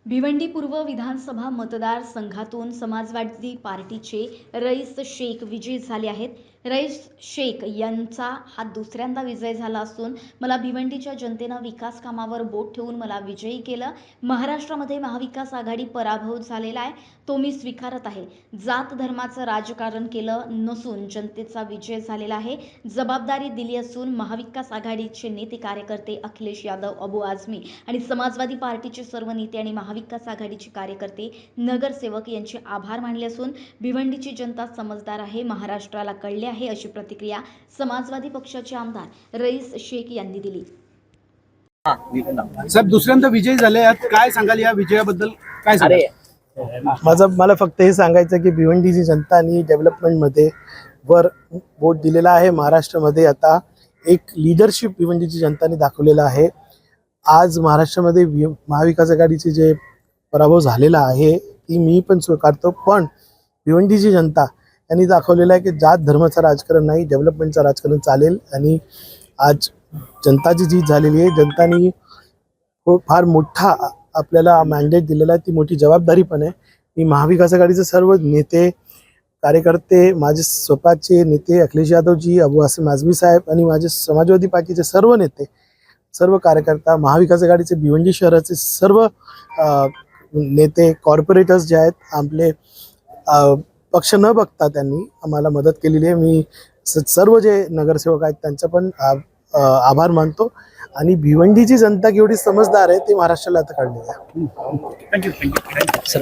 भिवंडी पूर्व विधानसभा मतदारसंघातून समाजवादी पार्टीचे रईस शेख विजयी झाले आहेत. रईस शेख यांचा हा दुसऱ्यांदा विजय झाला असून मला भिवंडीच्या जनतेनं विकास कामावर बोट ठेवून मला विजयी केलं. महाराष्ट्रामध्ये महाविकास आघाडी पराभव झालेला आहे, तो मी स्वीकारत आहे. जात धर्माचं राजकारण केलं नसून जनतेचा विजय झालेला आहे. जबाबदारी दिली असून महाविकास आघाडीचे नेते कार्यकर्ते अखिलेश यादव, अबू आझमी आणि समाजवादी पार्टीचे सर्व नेते आणि महाविकास आघाडीचे कार्यकर्ते, नगरसेवक यांचे आभार मानले असून भिवंडीची जनता समजदार आहे, महाराष्ट्राला कळले आहे, अशी प्रतिक्रिया समाजवादी पक्षाचे आमदार रईस शेख यांनी दिली. साहेब, दुसऱ्यांदा विजय झाले आहेत, काय सांगाल या विजयाबद्दल? काय सांगाल? मला फक्त हे सांगायचं की भिवंडीची जनतानी डेव्हलपमेंटमध्ये वर वोट दिलेला आहे. महाराष्ट्रामध्ये आता एक लिडरशिप भिवंडीची जनताने दाखवलेला आहे. आज महाराष्ट्रामध्ये महाविकास आघाडीचे जे पराभव झालेला आहे ती मी पण स्वीकारतो, पण भिवंडीची जनता यांनी दाखवलेलं आहे की जात धर्माचं राजकारण नाही, डेव्हलपमेंटचं राजकारण चालेल. आणि आज जनताची जीत झालेली आहे. जनतानी फार मोठा आपल्याला मॅन्डेट दिलेला आहे, ती मोठी जबाबदारी पण आहे. मी महाविकास आघाडीचे सर्व नेते कार्यकर्ते, माझे स्वतःचे नेते अखिलेश यादवजी, अबू आझमी साहेब आणि माझे समाजवादी पार्टीचे सर्व नेते, सर्व कार्यकर्ता, महाविकास आघाडीचे भिवंडी शहराचे सर्व नेते, कॉर्पोरेटर्स जे आहेत, आपले पक्ष न बघता त्यांनी आम्हाला मदत केलेली आहे. मी सर्व जे नगरसेवक आहेत त्यांचा पण आभार मानतो. आणि भिवंडीची जनता केवढी समजदार आहे ते महाराष्ट्राला आता कळलेलं आहे. थँक्यू.